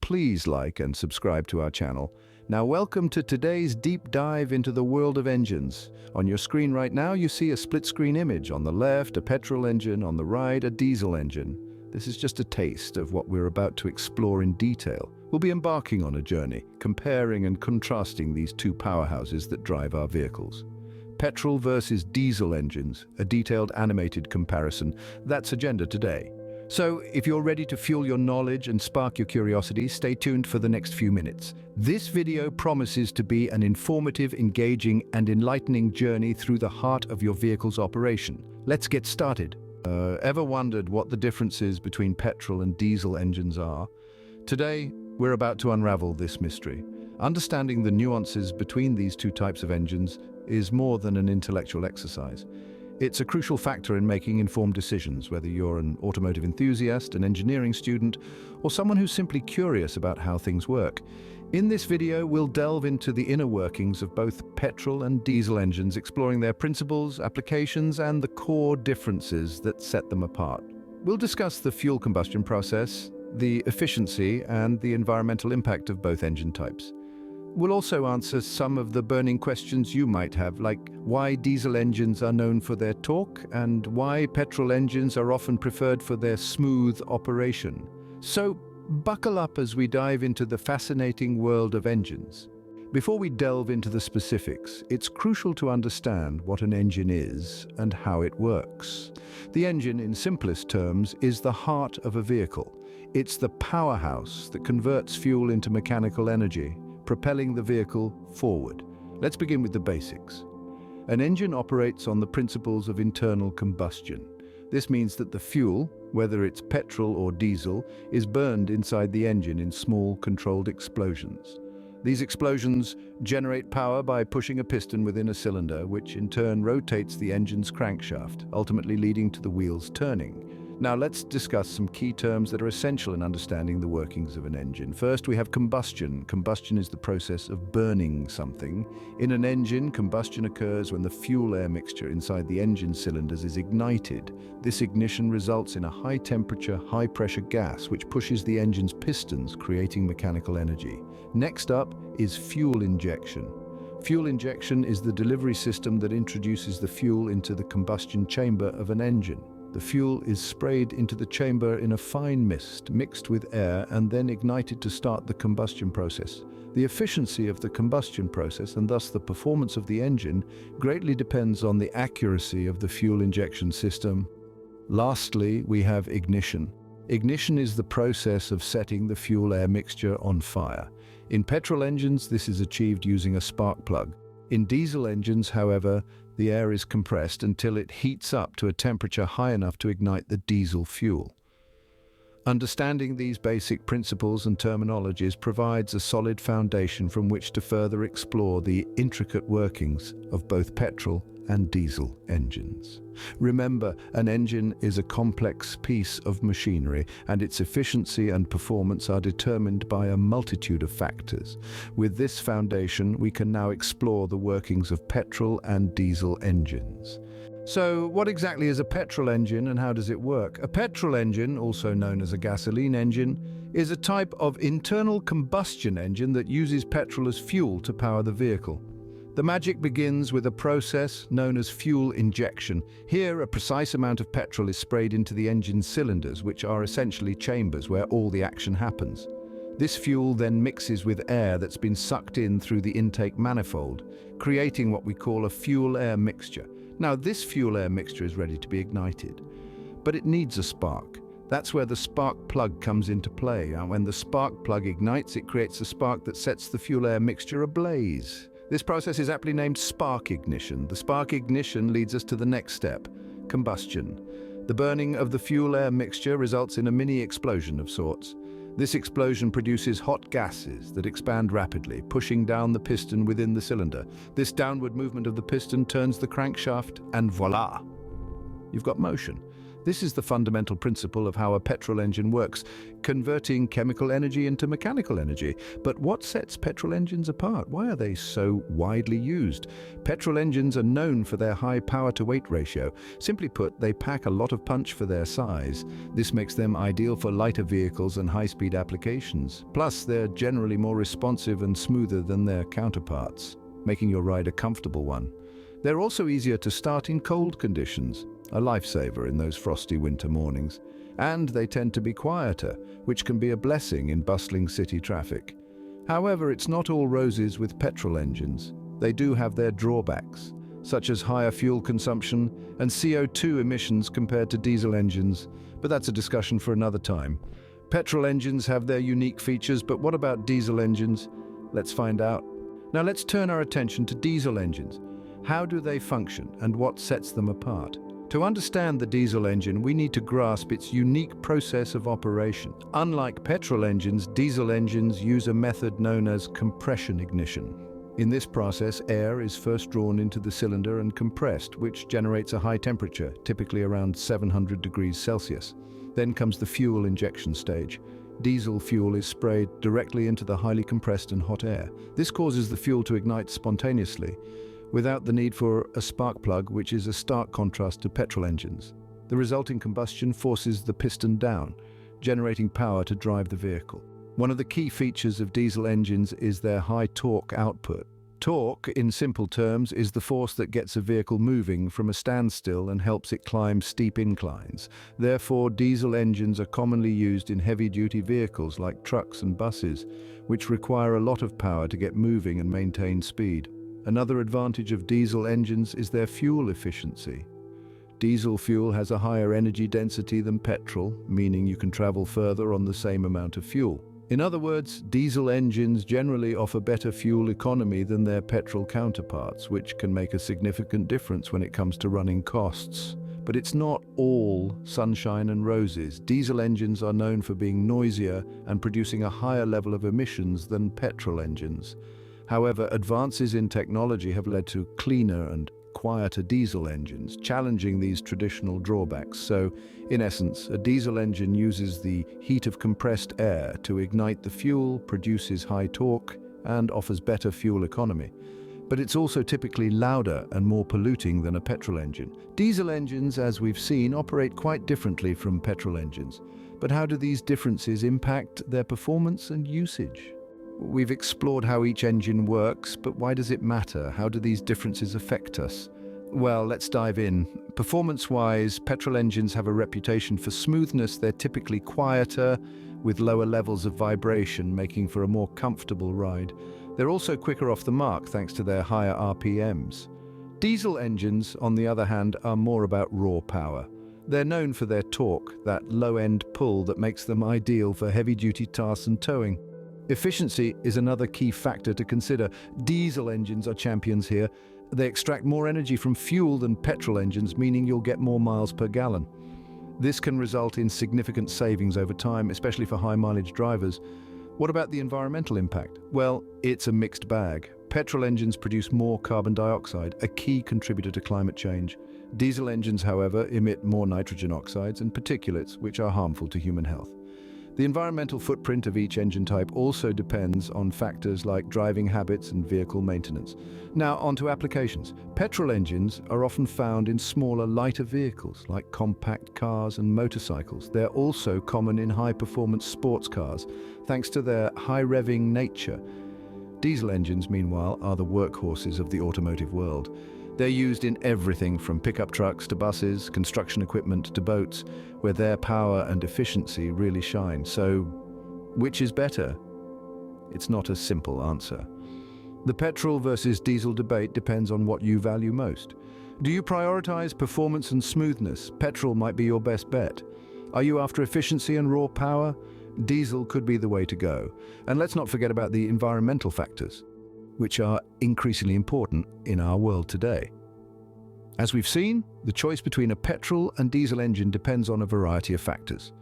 please like and subscribe to our channel. Now welcome to today's deep dive into the world of engines. On your screen right now you see a split-screen image. On the left, a petrol engine, on the right, a diesel engine. This is just a taste of what we're about to explore in detail. We'll be embarking on a journey, comparing and contrasting these two powerhouses that drive our vehicles. Petrol versus diesel engines, a detailed animated comparison. That's agenda today. So, if you're ready to fuel your knowledge and spark your curiosity, stay tuned for the next few minutes. This video promises to be an informative, engaging, and enlightening journey through the heart of your vehicle's operation. Let's get started. Ever wondered what the differences between petrol and diesel engines are? Today, we're about to unravel this mystery. Understanding the nuances between these two types of engines is more than an intellectual exercise. It's a crucial factor in making informed decisions, whether you're an automotive enthusiast, an engineering student, or someone who's simply curious about how things work. In this video, we'll delve into the inner workings of both petrol and diesel engines, exploring their principles, applications, and the core differences that set them apart. We'll discuss the fuel combustion process, the efficiency, and the environmental impact of both engine types. We'll also answer some of the burning questions you might have, like why diesel engines are known for their torque and why petrol engines are often preferred for their smooth operation. So, buckle up as we dive into the fascinating world of engines. Before we delve into the specifics, it's crucial to understand what an engine is and how it works. The engine, in simplest terms, is the heart of a vehicle. It's the powerhouse that converts fuel into mechanical energy, propelling the vehicle forward. Let's begin with the basics. An engine operates on the principles of internal combustion. This means that the fuel, whether it's petrol or diesel, is burned inside the engine in small, controlled explosions. These explosions generate power by pushing a piston within a cylinder, which in turn rotates the engine's crankshaft, ultimately leading to the wheels turning. Now let's discuss some key terms that are essential in understanding the workings of an engine. First, we have combustion. Combustion is the process of burning something. In an engine, combustion occurs when the fuel-air mixture inside the engine cylinders is ignited. This ignition results in a high-temperature, high-pressure gas which pushes the engine's pistons, creating mechanical energy. Next up is fuel injection. Fuel injection is the delivery system that introduces the fuel into the combustion chamber of an engine. The fuel is sprayed into the chamber in a fine mist, mixed with air, and then ignited to start the combustion process. The efficiency of the combustion process, and thus the performance of the engine, greatly depends on the accuracy of the fuel injection system. Lastly, we have ignition. Ignition is the process of setting the fuel-air mixture on fire. In petrol engines, this is achieved using a spark plug. In diesel engines, however, the air is compressed until it heats up to a temperature high enough to ignite the diesel fuel. Understanding these basic principles and terminologies provides a solid foundation from which to further explore the intricate workings of both petrol and diesel engines. Remember, an engine is a complex piece of machinery, and its efficiency and performance are determined by a multitude of factors. With this foundation, we can now explore the workings of petrol and diesel engines. So, what exactly is a petrol engine and how does it work? A petrol engine, also known as a gasoline engine, is a type of internal combustion engine that uses petrol as fuel to power the vehicle. The magic begins with a process known as fuel injection. Here, a precise amount of petrol is sprayed into the engine cylinders, which are essentially chambers where all the action happens. This fuel then mixes with air that's been sucked in through the intake manifold, creating what we call a fuel-air mixture. Now, this fuel-air mixture is ready to be ignited, but it needs a spark. That's where the spark plug comes into play. And when the spark plug ignites, it creates a spark that sets the fuel-air mixture ablaze. This process is aptly named spark ignition. The spark ignition leads us to the next step, combustion. The burning of the fuel-air mixture results in a mini explosion of sorts. This explosion produces hot gases that expand rapidly, pushing down the piston within the cylinder. This downward movement of the piston turns the crankshaft, and voila! You've got motion. This is the fundamental principle of how a petrol engine works, converting chemical energy into mechanical energy. But what sets petrol engines apart? Why are they so widely used? Petrol engines are known for their high power-to-weight ratio. Simply put, they pack a lot of punch for their size. This makes them ideal for lighter vehicles and high-speed applications. Plus, they're generally more responsive and smoother than their counterparts, making your ride a comfortable one. They're also easier to start in cold conditions, a lifesaver in those frosty winter mornings. And they tend to be quieter, which can be a blessing in bustling city traffic. However, it's not all roses with petrol engines. They do have their drawbacks, such as higher fuel consumption and CO2 emissions compared to diesel engines, but that's a discussion for another time. Petrol engines have their unique features, but what about diesel engines? Let's find out. Now let's turn our attention to diesel engines. How do they function and what sets them apart? To understand the diesel engine, we need to grasp its unique process of operation. Unlike petrol engines, diesel engines use a method known as compression ignition. In this process, air is first drawn into the cylinder and compressed, which generates a high temperature, typically around 700 degrees Celsius. Then comes the fuel injection stage. Diesel fuel is sprayed directly into the highly compressed and hot air. This causes the fuel to ignite spontaneously, without the need for a spark plug, which is a stark contrast to petrol engines. The resulting combustion forces the piston down, generating power to drive the vehicle. One of the key features of diesel engines is their high torque output. Torque, in simple terms, is the force that gets a vehicle moving from a standstill and helps it climb steep inclines. Therefore, diesel engines are commonly used in heavy-duty vehicles like trucks and buses, which require a lot of power to get moving and maintain speed. Another advantage of diesel engines is their fuel efficiency. Diesel fuel has a higher energy density than petrol, meaning you can travel further on the same amount of fuel. In other words, diesel engines generally offer better fuel economy than their petrol counterparts, which can make a significant difference when it comes to running costs. But it's not all sunshine and roses. Diesel engines are known for being noisier and producing a higher level of emissions than petrol engines. However, advances in technology have led to cleaner and quieter diesel engines, challenging these traditional drawbacks. So, in essence, a diesel engine uses the heat of compressed air to ignite the fuel, produces high torque, and offers better fuel economy. But it's also typically louder and more polluting than a petrol engine. Diesel engines, as we've seen, operate quite differently from petrol engines. But how do these differences impact their performance and usage? We've explored how each engine works, but why does it matter? How do these differences affect us? Well, let's dive in. Performance-wise, petrol engines have a reputation for smoothness. They're typically quieter, with lower levels of vibration, making for a more comfortable ride. They're also quicker off the mark thanks to their higher RPMs. Diesel engines, on the other hand, are more about raw power. They're known for their torque, that low-end pull that makes them ideal for heavy-duty tasks and towing. Efficiency is another key factor to consider. Diesel engines are champions here. They extract more energy from fuel than petrol engines, meaning you'll get more miles per gallon. This can result in significant savings over time, especially for high-mileage drivers. What about the environmental impact? Well, it's a mixed bag. Petrol engines produce more carbon dioxide, a key contributor to climate change. Diesel engines, however, emit more nitrogen oxides and particulates, which are harmful to human health. The environmental footprint of each engine type also depends on factors like driving habits and vehicle maintenance. Now, onto applications. Petrol engines are often found in smaller, lighter vehicles like compact cars and motorcycles. They're also common in high-performance sports cars, thanks to their high-revving nature. Diesel engines, meanwhile, are the workhorses of the automotive world. They're used in everything from pickup trucks to buses, construction equipment to boats, where their power and efficiency really shine. So, which is better? It's not a simple answer. The petrol versus diesel debate depends on what you value most. Do you prioritize performance and smoothness? Petrol might be your best bet. Are you after efficiency and raw power? Diesel could be the way to go. And let's not forget about the environmental factors, which are increasingly important in our world today. As we've seen, the choice between a petrol and diesel engine depends on a variety of factors.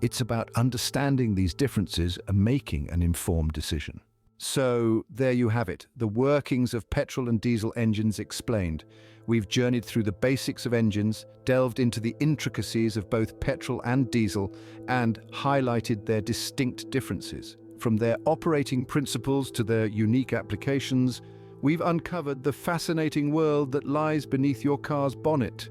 It's about understanding these differences and making an informed decision. So there you have it, the workings of petrol and diesel engines explained. We've journeyed through the basics of engines, delved into the intricacies of both petrol and diesel, and highlighted their distinct differences. From their operating principles to their unique applications, we've uncovered the fascinating world that lies beneath your car's bonnet.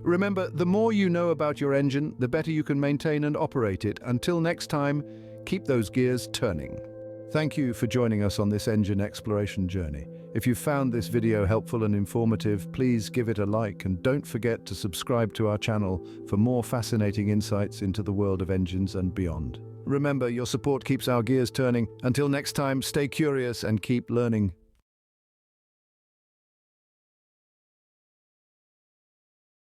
Remember, the more you know about your engine, the better you can maintain and operate it. Until next time, keep those gears turning. Thank you for joining us on this engine exploration journey. If you found this video helpful and informative, please give it a like and don't forget to subscribe to our channel for more fascinating insights into the world of engines and beyond. Remember, your support keeps our gears turning. Until next time, stay curious and keep learning.